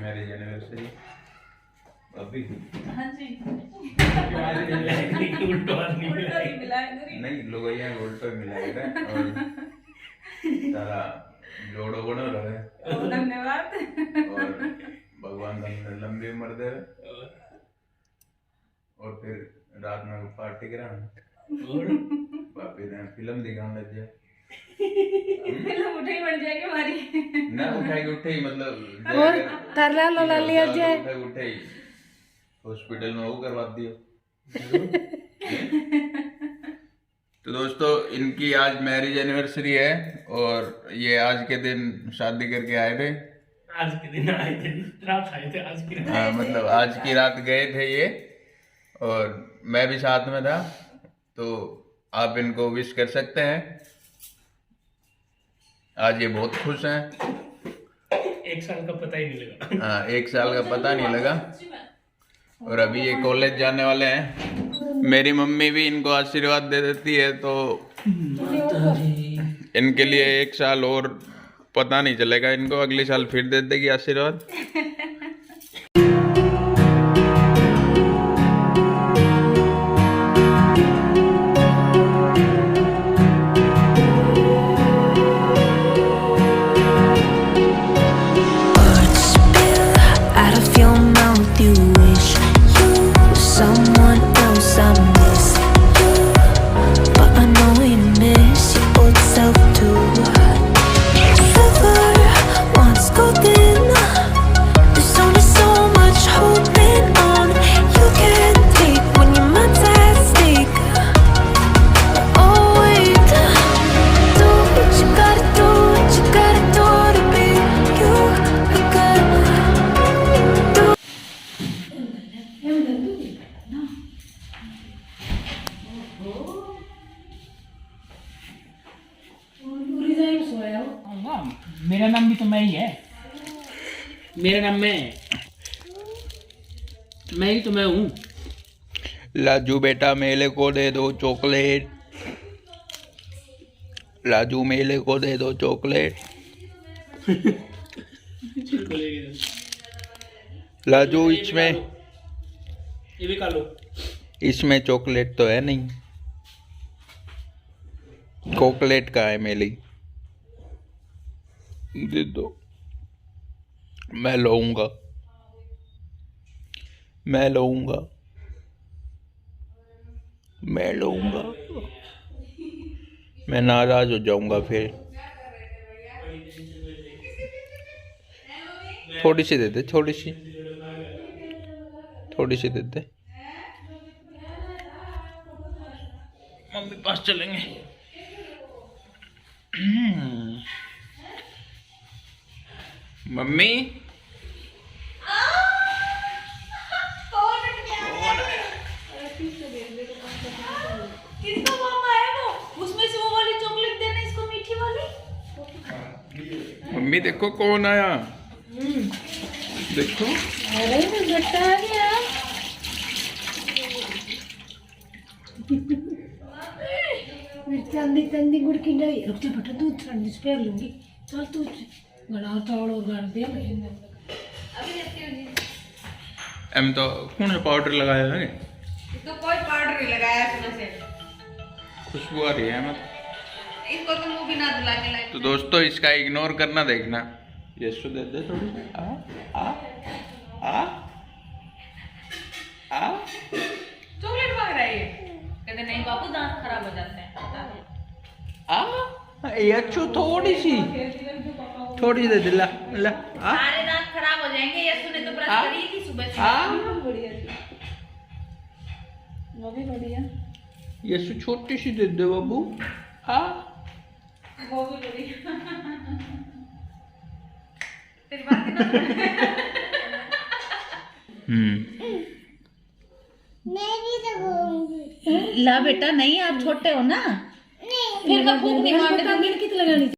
Marriage anniversary अभी। हाँ जी नहीं लोग यहाँ गोल्ड पे मिलाए थे और तारा जोड़ो बनो रहे। धन्यवाद। और भगवान तुमने लंबी उम्र दे और फिर रात में पार्टी करा और पापी ने फिल्म दिखाने लग जाए। फिल्म उठे ही बन जाएगी हमारी ना उठाएगी उठे ही मतलब और तरला लोला लिया जाए उठे ही हॉस्पिटल में वो करवा दियो। तो दोस्तों इनकी आज मैरिज एनिवर्सरी है और ये आज के दिन शादी करके आए थे। आज के दिन आए थे, रात आए थे, आज की रात। हाँ मतलब आज की रात गए थे ये और मैं भी साथ में था, तो आप इनको विश कर सकते हैं। आज ये बहुत खुश हैं। 1 साल का पता ही नहीं लगा। हाँ 1 साल का पता नहीं लगा और अभी ये कॉलेज जाने वाले हैं। मेरी मम्मी भी इनको आशीर्वाद दे देती है तो इनके लिए 1 साल और पता नहीं चलेगा इनको, अगले साल फिर दे देगी आशीर्वाद। मेरा नाम भी तो मैं ही है। मेरा नाम मैं ही तो मैं हूँ। लाजू बेटा मेले को दे दो चॉकलेट, लाजू मेले को दे दो चॉकलेट। लाजू इसमें ये भी खा लो। इसमें चॉकलेट तो है नहीं, चॉकलेट का है मेली, दे दो। मैं लूंगा, मैं लूंगा, मैं लूंगा। मैं नाराज हो जाऊंगा फिर। थोड़ी सी दे दे, थोड़ी सी दे दे। मम्मी पास चलेंगे। मम्मी किसका मामा है वो? उसमें से वो वाली चॉकलेट देना इसको, मीठी वाली। मम्मी देखो कौन आया, देखो। अरे बेटा आ गया। चांदी चांदी गुड़ की नहीं रुक जा बेटा, दूध ठंडी से फेर लूंगी। चल तू गड़ा तोड़ और गाड़ दे। एम तो कौन सा पाउडर लगाया है? तो कोई पाउडर नहीं लगाया इसमें से, खुशबू आ रही है मत। इसको तो मुंह भी ना धुला के लाए। तो दोस्तों इसका इग्नोर करना, देखना। यीशु दे दे थोड़ी। आ आ आ आ चॉकलेट मांग रहा है ये। कहते नहीं बाबू दांत खराब हो जाते हैं। आ यीशु थोड़ी सी दे दे। ला ला आ सारे दांत खराब हो जाएंगे। यीशु ने तो ब्रश करी थी सुबह से। बढ़िया थी वो भी बढ़िया। यीशु छोटी सी दे दे बाबू। आ वो भी बढ़िया। तेरी बात ही ना। मैं भी तो घूमूंगी। ला बेटा, नहीं आप छोटे हो ना, फिर मैं भूख नहीं मारने दूंगी। कितनी लगानी थी?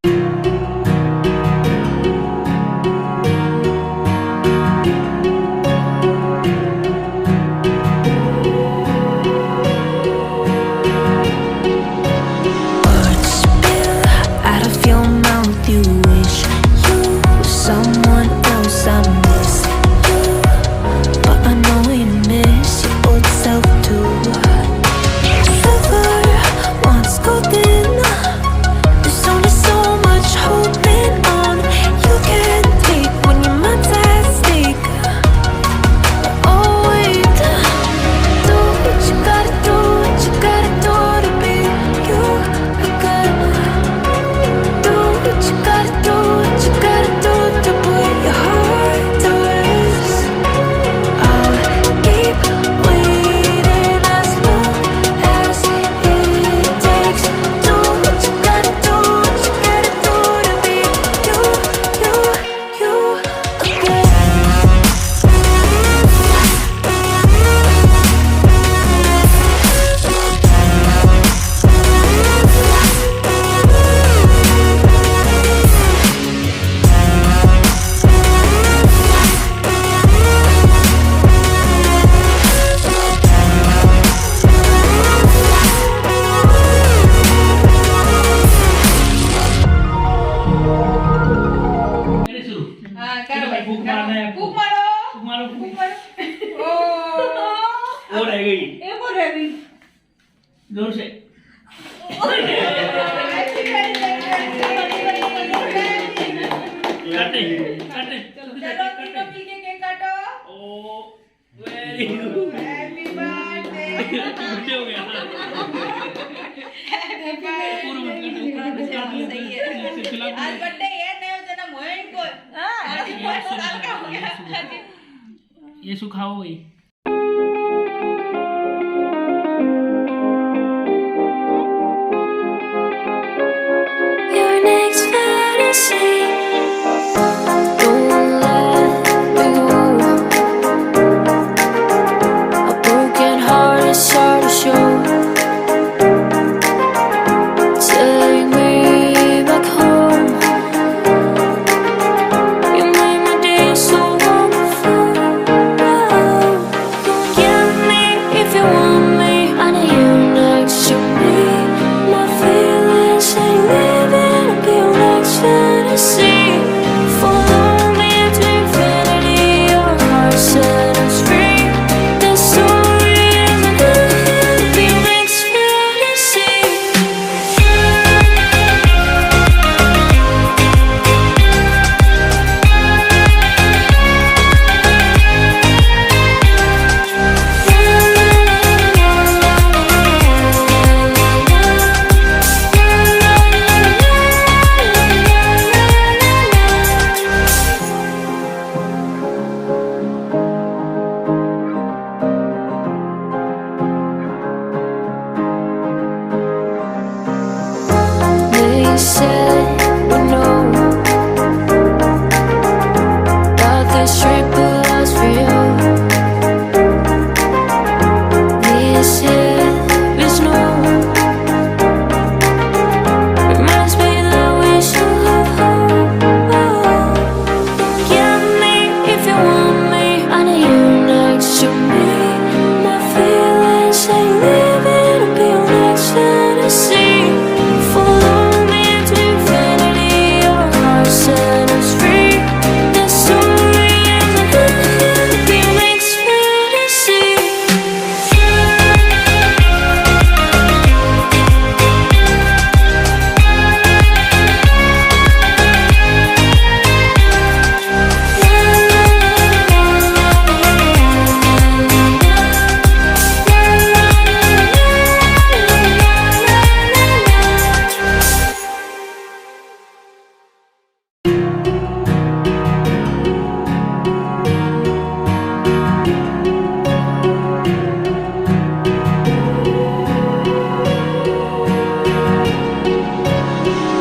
Someone else I miss. जोर से काटे काटे चलो तीनों मिलके केक काटो। Oh very good happy birthday. Birthday हो गया पूरा मत काटो सही है। आज बर्थडे है, नया जन्म हुआ इनको। आज 5 साल का हो गया। ये सुखाओ वही Your next fantasy. Don't let me go. A broken heart is hard to show. Take me back home. You made my day so wonderful. Don't give me if you want me. I need you next to me. My feelings ain't living up your next fantasy. Follow me to infinity. Your heart set us free. The story isn't ending. Be your next fantasy. They said we know that this trip will last for you. This is no reminds me that we should have hope. Give me if you want me. I need you next to me. My feelings ain't living up your next fantasy. Follow me to infinity. Your heart set us free. The story isn't ending. Be your next fantasy.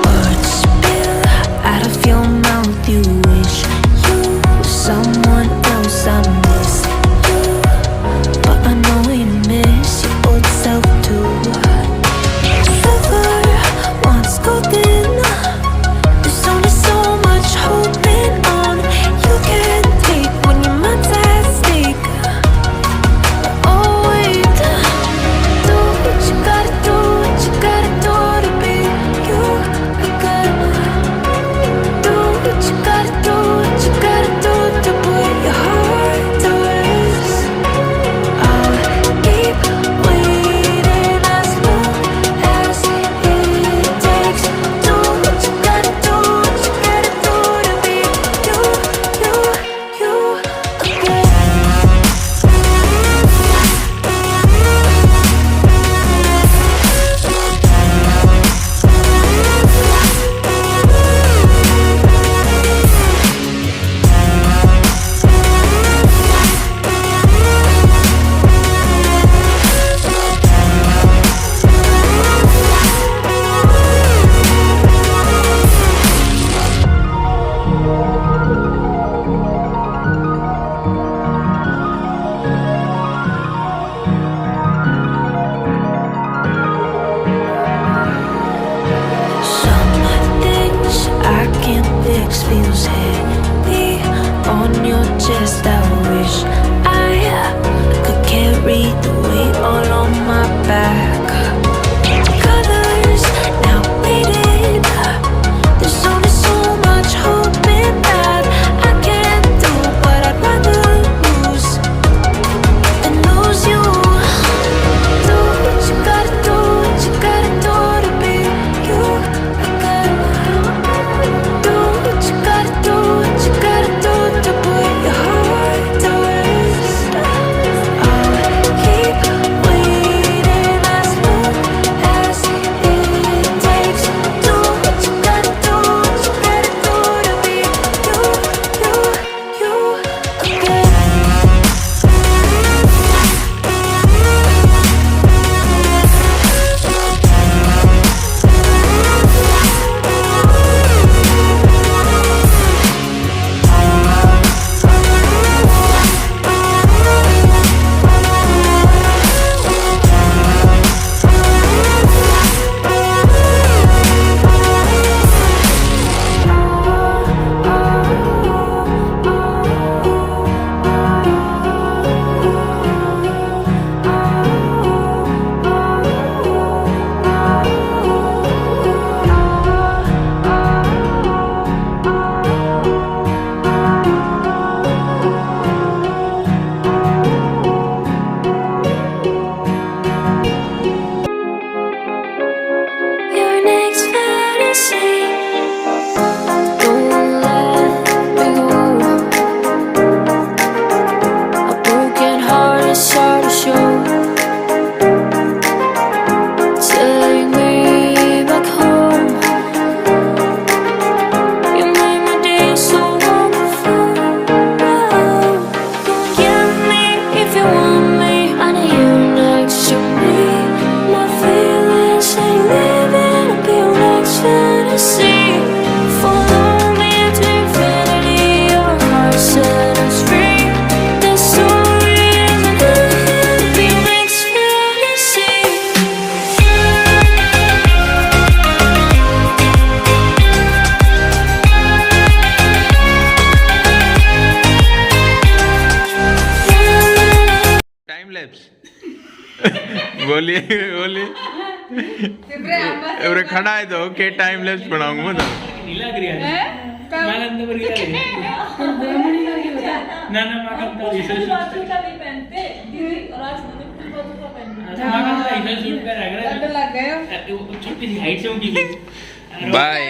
Words spill out of your mouth. You wish you were someone else. I miss you, but I know you miss your old self too. Silver once golden. There's only so much holding on. You can take when your mind's at stake. Oh wait, do what you gotta do, what you gotta do to be you again. Do what you gotta do, what you gotta do to put your heart to rest. I'll keep waiting as long as it takes. Do what you gotta do, what you gotta do to be you again. Some things I can't fix feels heavy on your chest. I wish I could carry the weight all on my back. Colors now faded. There's only so much hoping that I can do, but I'd rather lose than lose you. Do what you gotta do, fantasy. Don't let me go. A broken heart is hard to show. Take me back home. You made my day so wonderful. Give me if you want me. I need you next to me. My feelings ain't living up your next fantasy. Follow me to infinity. Your heart set us free. The story isn't living up your next fantasy. Time lapse बोलिए बोलिए इवरे खड़ा है तो के time lapse बनाऊंगा मैं तो नीला गिरा है मालंद पर गिरा है ना ना माकन तो इसे बाजू का नहीं पहनते दीदी और आज मैंने फुल बाजू का पहन लिया माकन तो इसे सूट पे लग रहा है लग गए छोटी सी हाइट से होगी बाय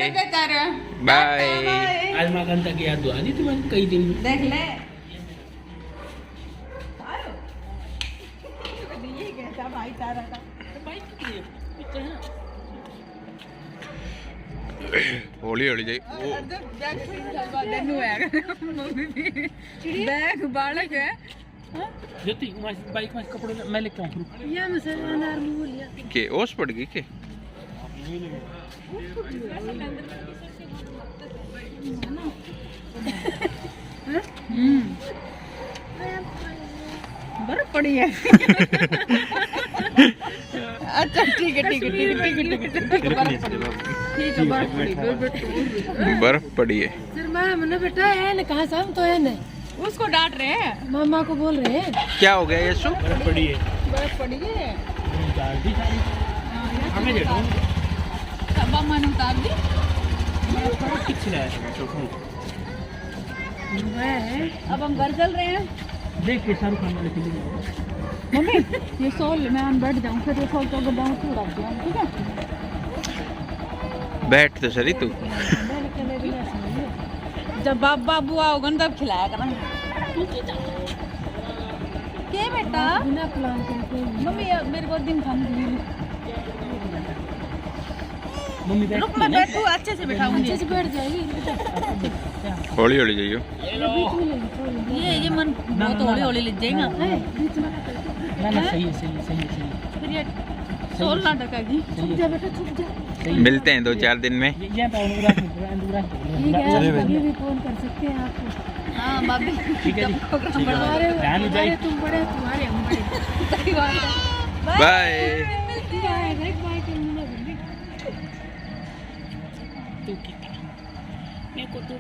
बाय आज माकन तक याद हुआ नहीं तुम्हें कई दिन देख ले हौली हौली जाइए बैग बालक है ज्योति बाइक में कपड़े मैं लेके आऊँ या मसाला अनार में बोलिया के ओस पड़ गई के बर्फ पड़ी है अच्छा ठीक है ठीक है ठीक है ठीक है ठीक है बर्फ पड़ी है सर मैंने बेटा है ना कहा साहब तो है ना उसको डांट रहे हैं मामा को बोल रहे हैं क्या हो गया यशु बर्फ पड़ी है बर्फ पड़ी है हमें दे दो अब मन उतार दी किछ रहा है अब हम घर चल रहे हैं देख के शाहरुख खान वाले फिल्म मम्मी ये सॉल मैं बैठ जाऊं फिर ये सॉल तो गड्ढा में रख दिया ठीक है बैठ तो सही तू जब बाबू आओगे ना तब खिलाया करेंगे क्या बेटा बिना प्लान के मम्मी मेरे को दिन खाने मम्मी बैठ रुक मैं बैठू अच्छे से बैठाऊंगी अच्छे से बैठ जाएगी हौली हौली जाइयो ये मन बहुत हौली हौली लग जाएगा ना ना सही है सही है सही है सही है फिर ये सोल ना टकेगी छुप जा बेटा छुप जा मिलते हैं 2-4 दिन में ये पे अनुराग ठीक है आप कभी भी फोन कर सकते हैं आपको हाँ भाभी ठीक है जी हमारे ध्यान जाए हमारे तुम बड़े तुम्हारे हम बड़े सही बात है बाय ठीक है एक बाय कर तू कितना मेरे को तो